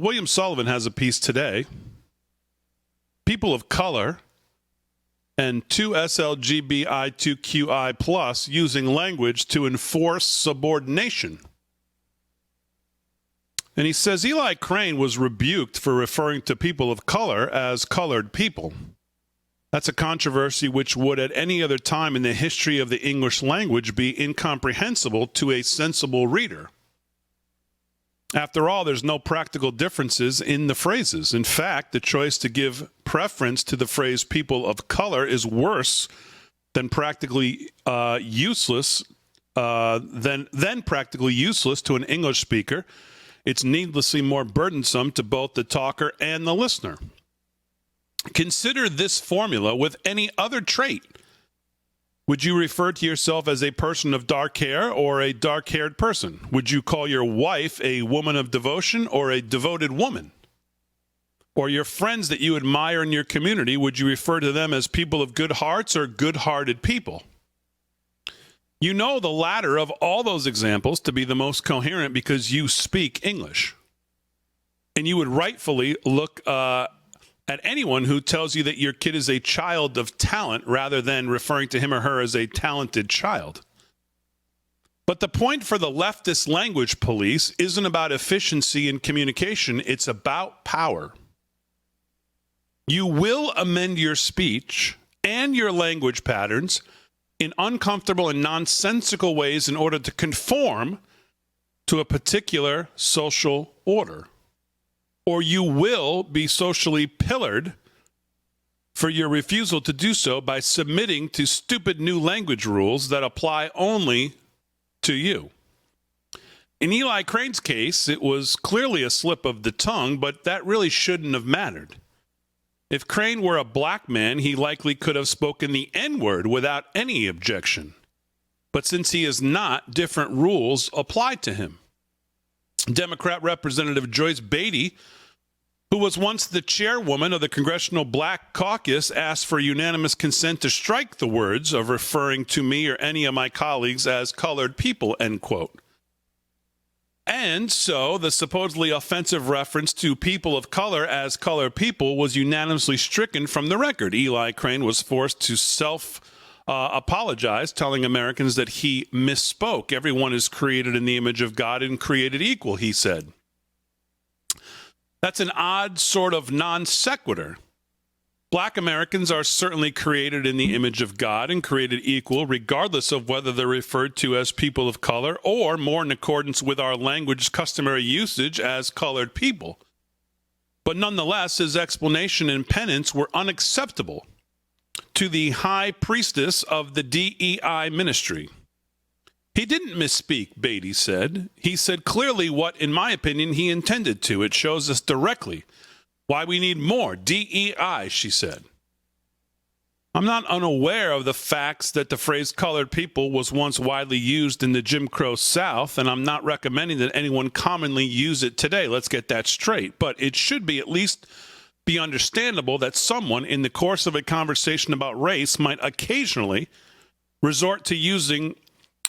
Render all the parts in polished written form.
William Sullivan has a piece today. People of color and 2SLGBI2QI plus using language to enforce subordination. And he says Eli Crane was rebuked for referring to people of color as colored people. That's a controversy which would at any other time in the history of the English language be incomprehensible to a sensible reader. After all, there's no practical differences in the phrases. In fact, the choice to give preference to the phrase people of color is worse than practically useless practically useless to an English speaker. It's needlessly more burdensome to both the talker and the listener. Consider this formula with any other trait. Would you refer to yourself as a person of dark hair or a dark-haired person? Would you call your wife a woman of devotion or a devoted woman? Or your friends that you admire in your community, would you refer to them as people of good hearts or good-hearted people? You know the latter of all those examples to be the most coherent because you speak English. And you would rightfully look at anyone who tells you that your kid is a child of talent rather than referring to him or her as a talented child. But the point for the leftist language police isn't about efficiency in communication, it's about power. You will amend your speech and your language patterns in uncomfortable and nonsensical ways in order to conform to a particular social order. Or you will be socially pillared for your refusal to do so by submitting to stupid new language rules that apply only to you. In Eli Crane's case, it was clearly a slip of the tongue, but that really shouldn't have mattered. If Crane were a black man, he likely could have spoken the N-word without any objection. But since he is not, different rules apply to him. Democrat Representative Joyce Beatty, who was once the chairwoman of the Congressional Black Caucus, asked for unanimous consent to strike the words of referring to me or any of my colleagues as colored people, end quote. And so the supposedly offensive reference to people of color as colored people was unanimously stricken from the record. Eli Crane was forced to apologize, telling Americans that he misspoke. Everyone is created in the image of God and created equal, he said. That's an odd sort of non sequitur. Black Americans are certainly created in the image of God and created equal, regardless of whether they're referred to as people of color or, more in accordance with our language's customary usage, as colored people. But nonetheless, his explanation and penance were unacceptable to the high priestess of the DEI ministry. He didn't misspeak, Beatty said. He said clearly what, in my opinion, he intended to. It shows us directly why we need more DEI, she said. I'm not unaware of the facts that the phrase colored people was once widely used in the Jim Crow South, and I'm not recommending that anyone commonly use it today. Let's get that straight. But it should be at least be understandable that someone in the course of a conversation about race might occasionally resort to using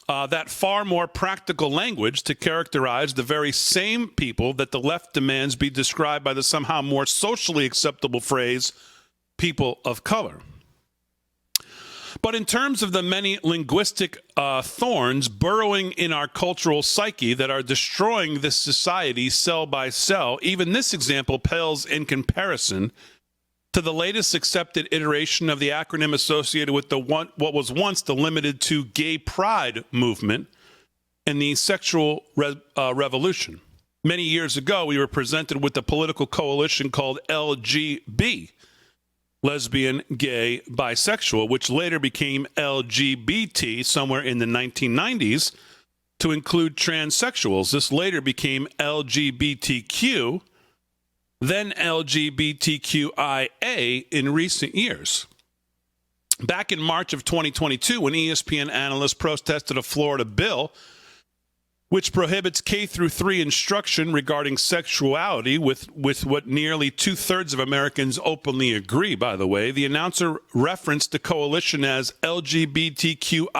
that far more practical language to characterize the very same people that the left demands be described by the somehow more socially acceptable phrase, people of color. But in terms of the many linguistic thorns burrowing in our cultural psyche that are destroying this society cell by cell, even this example pales in comparison to the latest accepted iteration of the acronym associated with what was once the limited to gay pride movement and the sexual revolution. Many years ago, we were presented with a political coalition called LGB, lesbian, gay, bisexual, which later became LGBT somewhere in the 1990s to include transsexuals. This later became LGBTQ, then LGBTQIA in recent years. Back in March of 2022, when ESPN analysts protested a Florida bill which prohibits K-3 instruction regarding sexuality with what nearly two-thirds of Americans openly agree, by the way, the announcer referenced the coalition as LGBTQIA+.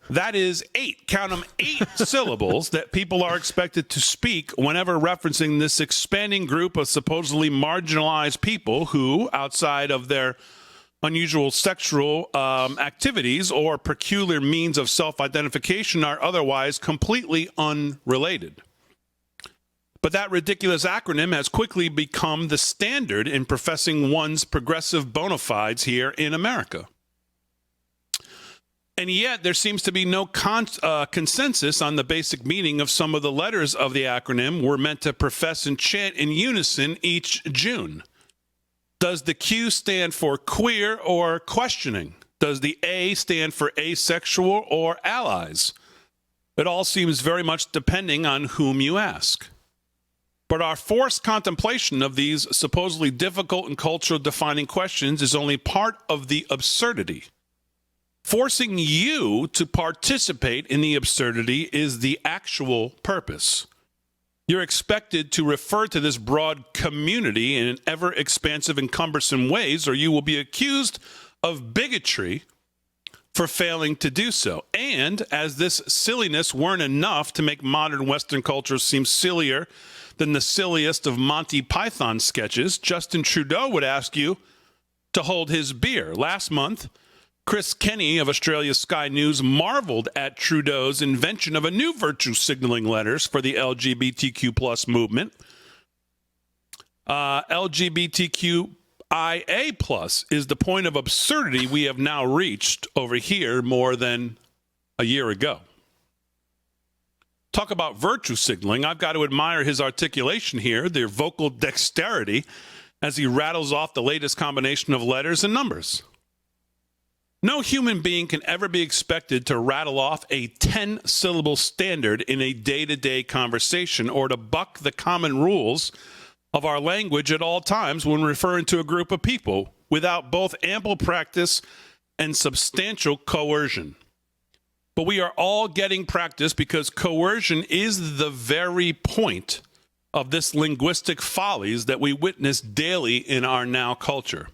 That is 8, count them, 8 syllables that people are expected to speak whenever referencing this expanding group of supposedly marginalized people who, outside of their unusual sexual activities or peculiar means of self-identification, are otherwise completely unrelated. But that ridiculous acronym has quickly become the standard in professing one's progressive bona fides here in America. And yet, there seems to be no consensus on the basic meaning of some of the letters of the acronym we're meant to profess and chant in unison each June. Does the Q stand for queer or questioning? Does the A stand for asexual or allies? It all seems very much depending on whom you ask. But our forced contemplation of these supposedly difficult and cultural-defining questions is only part of the absurdity. Forcing you to participate in the absurdity is the actual purpose. You're expected to refer to this broad community in ever-expansive and cumbersome ways, or you will be accused of bigotry for failing to do so. And as this silliness weren't enough to make modern Western culture seem sillier than the silliest of Monty Python sketches, Justin Trudeau would ask you to hold his beer. Last month, Chris Kenny of Australia's Sky News marveled at Trudeau's invention of a new virtue signaling letters for the LGBTQ plus movement. LGBTQIA plus is the point of absurdity we have now reached over here more than a year ago. Talk about virtue signaling. I've got to admire his articulation here, their vocal dexterity, as he rattles off the latest combination of letters and numbers. No human being can ever be expected to rattle off a 10-syllable standard in a day-to-day conversation or to buck the common rules of our language at all times when referring to a group of people without both ample practice and substantial coercion. But we are all getting practice because coercion is the very point of this linguistic follies that we witness daily in our now culture.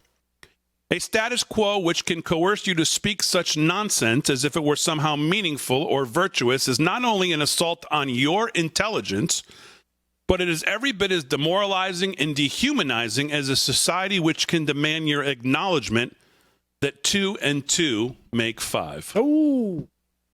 A status quo which can coerce you to speak such nonsense as if it were somehow meaningful or virtuous is not only an assault on your intelligence, but it is every bit as demoralizing and dehumanizing as a society which can demand your acknowledgement that 2 and 2 make 5. Oh.